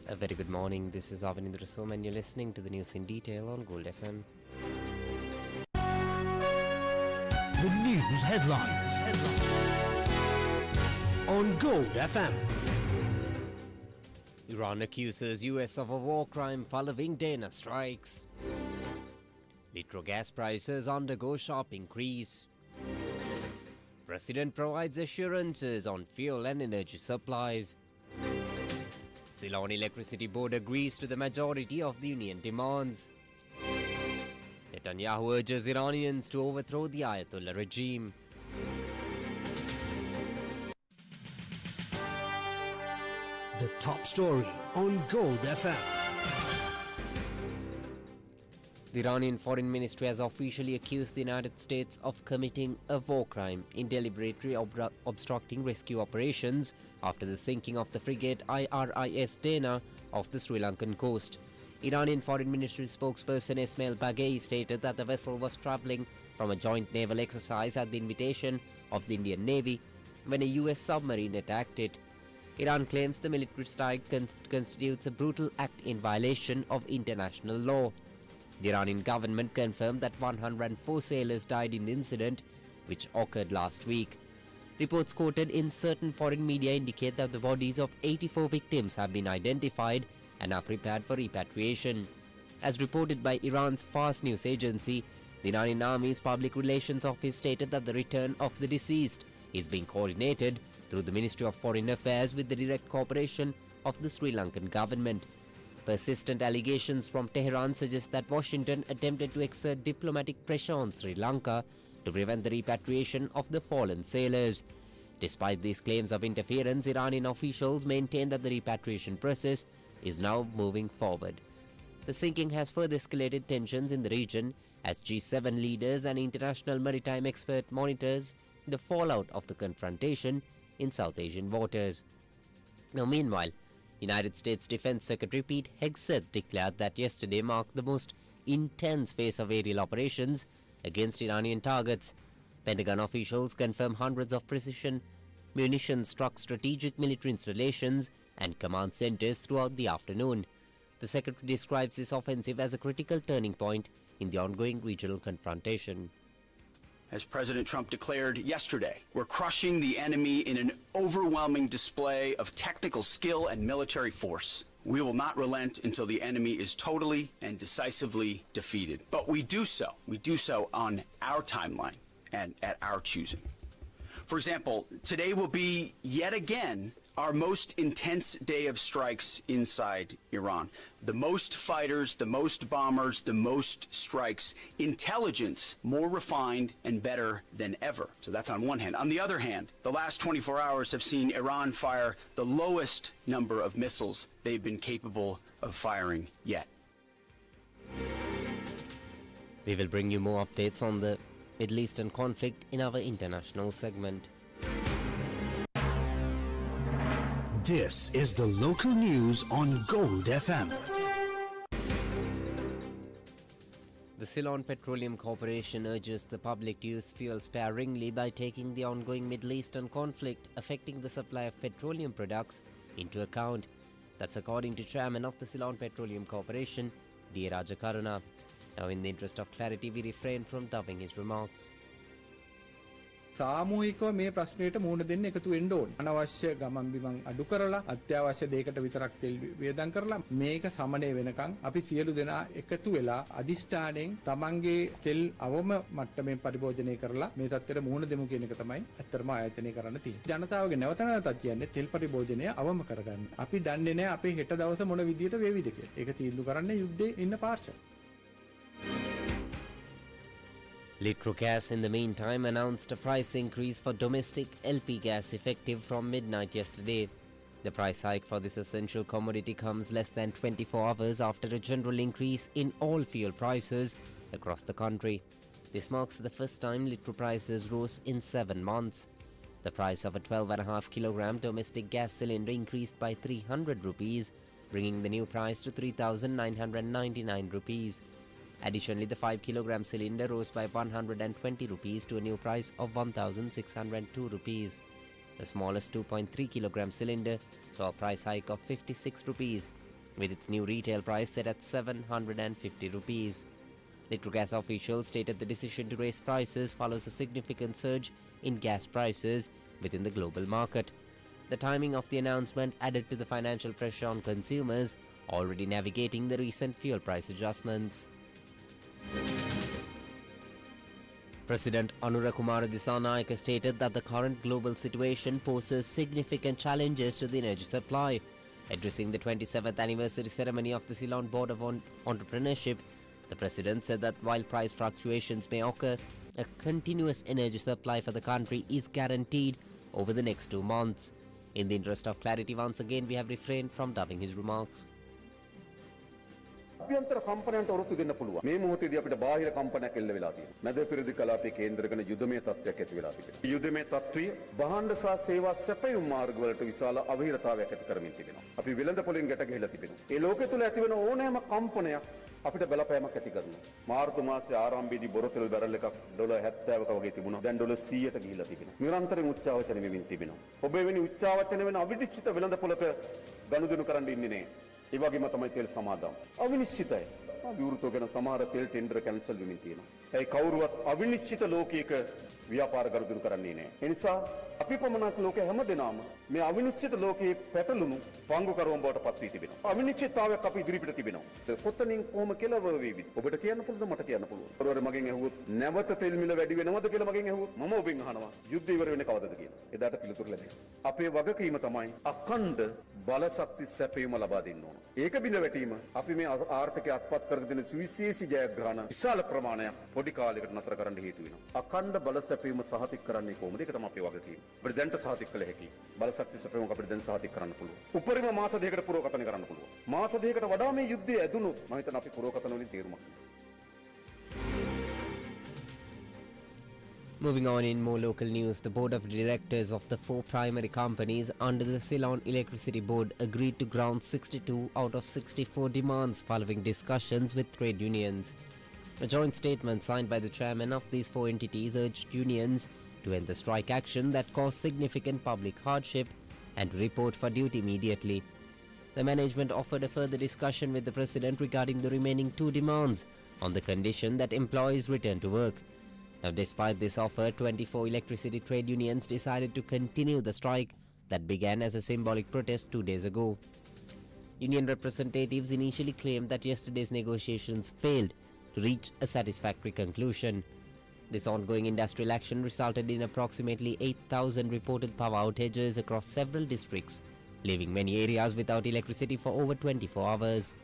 A very good morning. This is Avinindra Som and you're listening to the news in detail on Gold FM. The news headlines on Gold FM. Iran accuses US of a war crime following Dana strikes. Litro gas prices undergo sharp increase. President provides assurances on fuel and energy supplies. Ceylon Electricity Board agrees to the majority of the union demands. Netanyahu urges Iranians to overthrow the Ayatollah regime. The top story on Gold FM. The Iranian Foreign Ministry has officially accused the United States of committing a war crime in deliberately obstructing rescue operations after the sinking of the frigate IRIS Dana off the Sri Lankan coast. Iranian Foreign Ministry spokesperson Esmail Baghei stated that the vessel was travelling from a joint naval exercise at the invitation of the Indian Navy when a US submarine attacked it. Iran claims the military strike constitutes a brutal act in violation of international law. The Iranian government confirmed that 104 sailors died in the incident, which occurred last week. Reports quoted in certain foreign media indicate that the bodies of 84 victims have been identified and are prepared for repatriation. As reported by Iran's Fars news agency, the Iranian Army's public relations office stated that the return of the deceased is being coordinated through the Ministry of Foreign Affairs with the direct cooperation of the Sri Lankan government. Persistent allegations from Tehran suggest that Washington attempted to exert diplomatic pressure on Sri Lanka to prevent the repatriation of the fallen sailors. Despite these claims of interference, Iranian officials maintain that the repatriation process is now moving forward. The sinking has further escalated tensions in the region as G7 leaders and international maritime expert monitors the fallout of the confrontation in South Asian waters. Now, meanwhile, United States Defense Secretary Pete Hegseth declared that yesterday marked the most intense phase of aerial operations against Iranian targets. Pentagon officials confirm hundreds of precision munitions struck strategic military installations and command centers throughout the afternoon. The secretary describes this offensive as a critical turning point in the ongoing regional confrontation. As President Trump declared yesterday, we're crushing the enemy in an overwhelming display of technical skill and military force. We will not relent until the enemy is totally and decisively defeated. But we do so on our timeline and at our choosing. For example, today will be yet again our most intense day of strikes inside Iran. The most fighters, the most bombers, the most strikes, intelligence more refined and better than ever. So that's on one hand. On the other hand, the last 24 hours have seen Iran fire the lowest number of missiles they've been capable of firing yet. We will bring you more updates on the Middle Eastern conflict in our international segment. This is the local news on Gold FM. The Ceylon Petroleum Corporation urges the public to use fuel sparingly by taking the ongoing Middle Eastern conflict affecting the supply of petroleum products into account. That's according to Chairman of the Ceylon Petroleum Corporation, D. Rajakaruna. Now, in the interest of clarity, we refrain from dubbing his remarks. සාමූහිකව මේ ප්‍රශ්නයට මුහුණ දෙන්න එකතු වෙන්න ඕන. අනවශ්‍ය ගමන් බිමන් අඩු කරලා අත්‍යවශ්‍ය දෙයකට විතරක් තෙල් වේදම් කරලා මේක සමනය වෙනකන් අපි සියලු දෙනා එකතු වෙලා අදිෂ්ඨාණයෙන් තමන්ගේ තෙල් අවම මට්ටමින් පරිභෝජනය කරලා මේ තත්ත්වයට මුහුණ දෙමු කියන එක තමයි ඇත්තටම ආයතනය කරන්න තියෙන්නේ. ජනතාවගේ නැවත නැවතත් කියන්නේ තෙල් පරිභෝජනය අවම කරගන්න. අපි දන්නේ නැහැ අපේ හෙට දවස මොන විදියට වේවිද කියලා. ඒක තීන්දුව කරන්නේ යුද්ධයේ ඉන්න පාර්ශව. Litro Gas, in the meantime, announced a price increase for domestic LP gas effective from midnight yesterday. The price hike for this essential commodity comes less than 24 hours after a general increase in all fuel prices across the country. This marks the first time Litro prices rose in 7 months. The price of a 12.5 kilogram domestic gas cylinder increased by 300 rupees, bringing the new price to 3,999 rupees. Additionally, the 5 kilogram cylinder rose by 120 rupees to a new price of 1,602 rupees. The smallest 2.3 kilogram cylinder saw a price hike of 56 rupees. with its new retail price set at 750 rupees. Litrogas officials stated the decision to raise prices follows a significant surge in gas prices within the global market. The timing of the announcement added to the financial pressure on consumers already navigating the recent fuel price adjustments. President Anura Kumara Dissanayake stated that the current global situation poses significant challenges to the energy supply. Addressing the 27th anniversary ceremony of the Ceylon Board of Entrepreneurship, the president said that while price fluctuations may occur, a continuous energy supply for the country is guaranteed over the next 2 months. In the interest of clarity, once again we have refrained from dubbing his remarks. අභ්‍යන්තර කම්පනයන්ට ඔරොත්තු දෙන්න පුළුවන්. මේ මොහොතේදී අපිට බාහිර කම්පනයක් එල්ල වෙලා තියෙනවා. මැද පෙරදිග කලාපයේ කේන්ද්‍රගෙන යුදමය තත්ත්වයක් ඇති වෙලා තිබෙනවා. යුදමය තත්ත්වය භාණ්ඩ සහ සේවා සැපයුම් මාර්ගවලට විශාල අවහිරතාවයක් ඇති කරමින් තිබෙනවා. අපි වෙළඳ පොලෙන් ගැට ගහලා තිබෙනවා. ඒ ලෝකෙ තුල ඇතිවන ඕනෑම කම්පනයක් අපිට බලපෑමක් ඇති කරනවා. මාර්තු මාසයේ ආරම්භයේදී බොරතෙල් බැරල් එකක් $70ක වගේ තිබුණා. දැන් $100ට ගිහිල්ලා තිබෙනවා. නිරන්තරයෙන් උච්චාවචන වෙමින් තිබෙනවා. ඔබ එවැනි උච්චාවචන වෙන අවිනිශ්චිත වෙළඳ පොලක ගනුදෙනු කරන්න ඉන්නේ නැහැ. ඒ වගේම තමයි තෙල් සමාදම්. අවිනිශ්චිතයි. විවෘතව ගැන සමහර තෙල් ටෙන්ඩර් කැන්සල් වෙමින් තියෙනවා. ඒ කවුරුවත් අවිනිශ්චිත ලෝකයක ව්‍යාපාර ගනුදෙනු කරන්නේ නැහැ. ඒ නිසා අපි පමණක් ලෝකෙ හැමදෙනාම මේ අවිනිශ්චිත ලෝකයේ පැටලුණු පංගුකරුවන් බවට පත් වී තිබෙනවා. අවිනිශ්චිතතාවයක් අපි ඉදිරිපිට තිබෙනවා. කොතනින් කොහොම කෙලවර වේවිද? ඔබට කියන්න පුළුවන්ද? මට කියන්න පුළුවන්. ඔරවර මගෙන් ඇහුවොත් නැවත තෙල් මිල වැඩි වෙනවද කියලා මගෙන් ඇහුවොත් මම ඔබෙන් අහනවා. යුද්ධය ඉවර වෙන්නේ කවදද කියලා. එදාට පිළිතුරු ලැබෙනවා. අපේ වගකීම තමයි අඛණ්ඩ බලශක්ති සැපයීම ලබා දෙන්න ඕන. ඒක බිඳ වැටීම අපි මේ ආර්ථිකය අත්පත් කරගෙන දෙන සුවිශේෂී ජයග්‍රහණ විශාල ප්‍රමාණයක් පොඩි කාලයකට නතර කරන්න හේතු වෙනවා. අඛණ්ඩ බල සැපයීම සහතික කරන්නේ කොහොමද? ඒක තමයි අපේ වගකීම. අපිට දැන්ට සහතික කළ හැකි. බලශක්ති සැපයීම අපිට දැන් සහතික කරන්න පුළුවන්. උපරිම මාස දෙකකට පුරෝකතන කරන්න පුළුවන්. මාස දෙකකට වඩා මේ යුද්ධය ඇදුණොත් මම හිතනවා අපි පුරෝකතන වලින් තේරුමක් ගන්නවා. Moving on in more local news, the board of directors of the 4 primary companies under the Ceylon Electricity Board agreed to ground 62 out of 64 demands following discussions with trade unions. A joint statement signed by the chairman of these 4 entities urged unions to end the strike action that caused significant public hardship and report for duty immediately. The management offered a further discussion with the president regarding the remaining 2 demands on the condition that employees return to work. Now, despite this offer, 24 electricity trade unions decided to continue the strike that began as a symbolic protest 2 days ago. Union representatives initially claimed that yesterday's negotiations failed to reach a satisfactory conclusion. This ongoing industrial action resulted in approximately 8,000 reported power outages across several districts, leaving many areas without electricity for over 24 hours.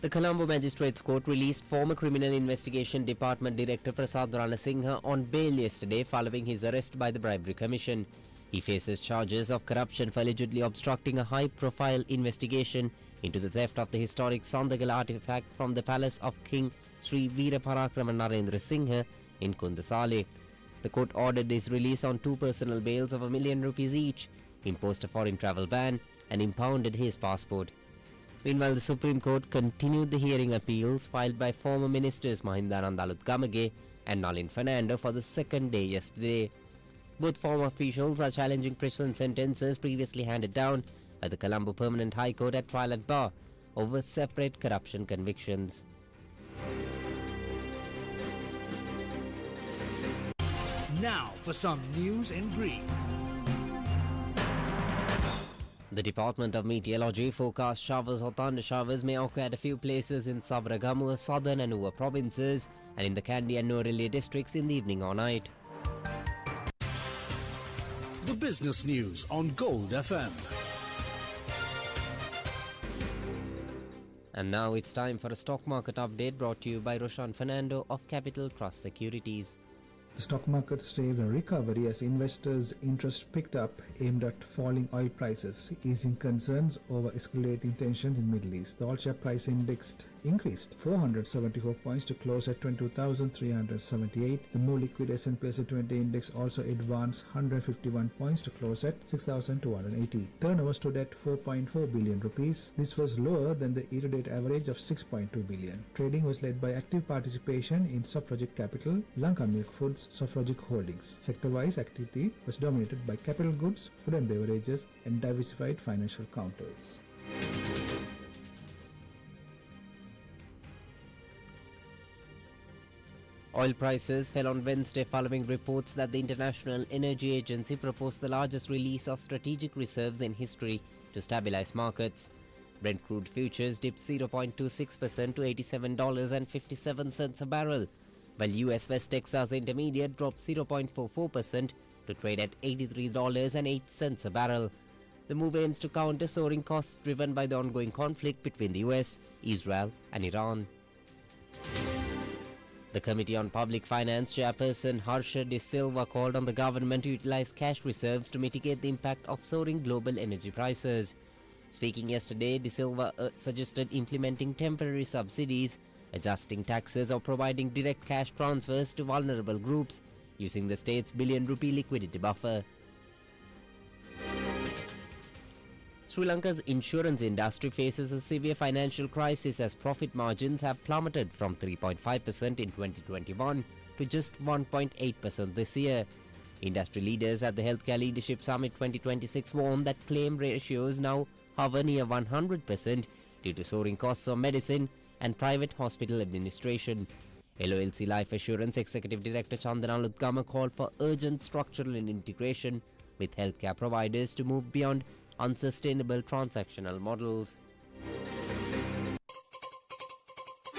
The Colombo Magistrates Court released former Criminal Investigation Department Director Prasad Ranasinghe on bail yesterday following his arrest by the Bribery Commission. He faces charges of corruption for allegedly obstructing a high-profile investigation into the theft of the historic Sandagal artifact from the palace of King Sri Veeraparakrama Narendra Singha in Kundasale. The court ordered his release on 2 personal bails of ₹1 million each, imposed a foreign travel ban, and impounded his passport. Meanwhile, the Supreme Court continued the hearing appeals filed by former ministers Mahindanand Aluthgamage and Nalin Fernando for the second day yesterday. Both former officials are challenging prison sentences previously handed down by the Colombo Permanent High Court at trial at bar over separate corruption convictions. Now for some news in brief. The Department of Meteorology forecast showers or thunder showers may occur at a few places in Sabaragamuwa, southern and Nuwa provinces and in the Kandy and Norelia districts in the evening or night. The business news on Gold FM. And now it's time for a stock market update brought to you by Roshan Fernando of Capital Trust Securities. The stock market stayed in recovery as investors' interest picked up aimed at falling oil prices, easing concerns over escalating tensions in the Middle East. The all-share price indexed increased 474 points to close at 22,378. The more liquid S&P 20 index also advanced 151 points to close at 6,280. Turnover stood at 4.4 billion rupees. This was lower than the year-to-date average of 6.2 billion. Trading was led by active participation in Soflogic Capital, Lanka Milk Foods, Soflogic Holdings. Sector-wise activity was dominated by capital goods, food and beverages, and diversified financial counters. Oil prices fell on Wednesday following reports that the International Energy Agency proposed the largest release of strategic reserves in history to stabilize markets. Brent crude futures dipped 0.26% to $87.57 a barrel, while US West Texas Intermediate dropped 0.44% to trade at $83.08 a barrel. The move aims to counter soaring costs driven by the ongoing conflict between the US, Israel, and Iran. The Committee on Public Finance chairperson Harsha De Silva called on the government to utilize cash reserves to mitigate the impact of soaring global energy prices. Speaking yesterday, De Silva suggested implementing temporary subsidies, adjusting taxes, or providing direct cash transfers to vulnerable groups using the state's billion-rupee liquidity buffer. Sri Lanka's insurance industry faces a severe financial crisis as profit margins have plummeted from 3.5% in 2021 to just 1.8% this year. Industry leaders at the Healthcare Leadership Summit 2026 warned that claim ratios now hover near 100% due to soaring costs of medicine and private hospital administration. LOLC Life Assurance Executive Director Chandana Ludgama called for urgent structural integration with healthcare providers to move beyond unsustainable transactional models.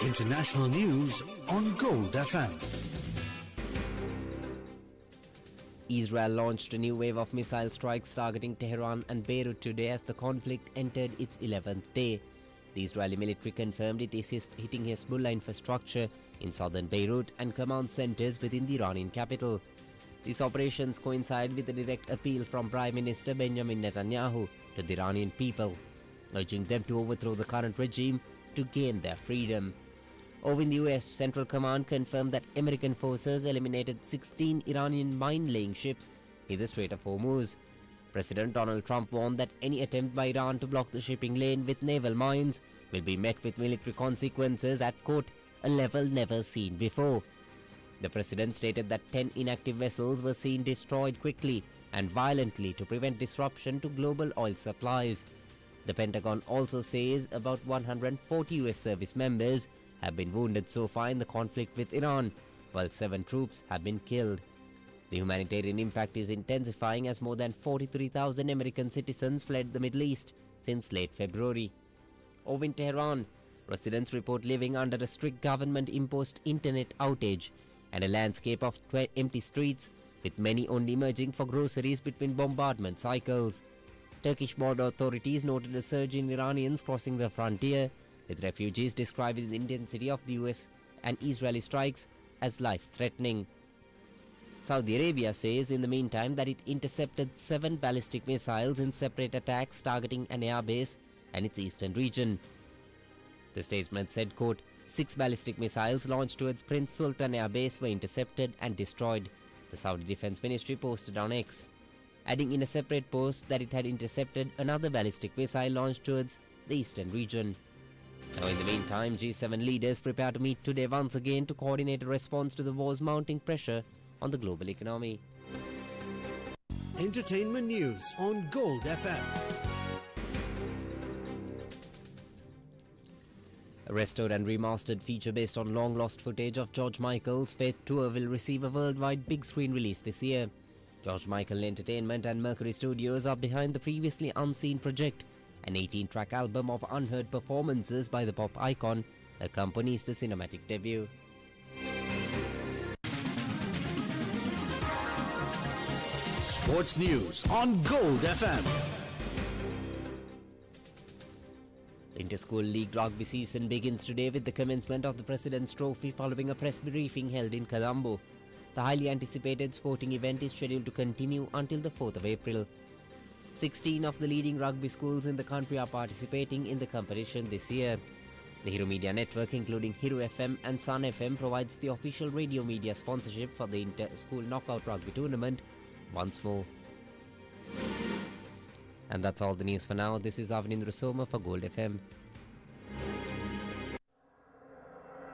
International news on Gold FM. Israel launched a new wave of missile strikes targeting Tehran and Beirut today as the conflict entered its 11th day. The Israeli military confirmed it is hitting Hezbollah infrastructure in southern Beirut and command centers within the Iranian capital. These operations coincide with a direct appeal from Prime Minister Benjamin Netanyahu to the Iranian people, urging them to overthrow the current regime to gain their freedom. Over in the US, Central Command confirmed that American forces eliminated 16 Iranian mine-laying ships near the Strait of Hormuz. President Donald Trump warned that any attempt by Iran to block the shipping lane with naval mines will be met with military consequences at, quote, a level never seen before. The president stated that 10 inactive vessels were seen destroyed quickly and violently to prevent disruption to global oil supplies. The Pentagon also says about 140 US service members have been wounded so far in the conflict with Iran, while 7 troops have been killed. The humanitarian impact is intensifying as more than 43,000 American citizens fled the Middle East since late February. Over in Tehran, residents report living under a strict government-imposed internet outage and a landscape of empty streets, with many only emerging for groceries between bombardment cycles. Turkish border authorities noted a surge in Iranians crossing the frontier, with refugees describing the intensity of the US and Israeli strikes as life-threatening. Saudi Arabia says in the meantime that it intercepted 7 ballistic missiles in separate attacks targeting an airbase and its eastern region. The statement said, quote, 6 ballistic missiles launched towards Prince Sultan Air Base were intercepted and destroyed, the Saudi Defense Ministry posted on X, adding in a separate post that it had intercepted another ballistic missile launched towards the eastern region. Now, in the meantime, G7 leaders prepare to meet today once again to coordinate a response to the war's mounting pressure on the global economy. Entertainment news on Gold FM. A restored and remastered feature based on long-lost footage of George Michael's Faith Tour will receive a worldwide big-screen release this year. George Michael Entertainment and Mercury Studios are behind the previously unseen project. An 18-track album of unheard performances by the pop icon accompanies the cinematic debut. Sports news on Gold FM. The Inter-School League rugby season begins today with the commencement of the President's Trophy following a press briefing held in Colombo. The highly anticipated sporting event is scheduled to continue until the 4th of April. 16 of the leading rugby schools in the country are participating in the competition this year. The Hero Media Network, including Hero FM and Sun FM, provides the official radio media sponsorship for the inter-school knockout rugby tournament once more. And that's all the news for now. This is Avinindra Soma for Gold FM.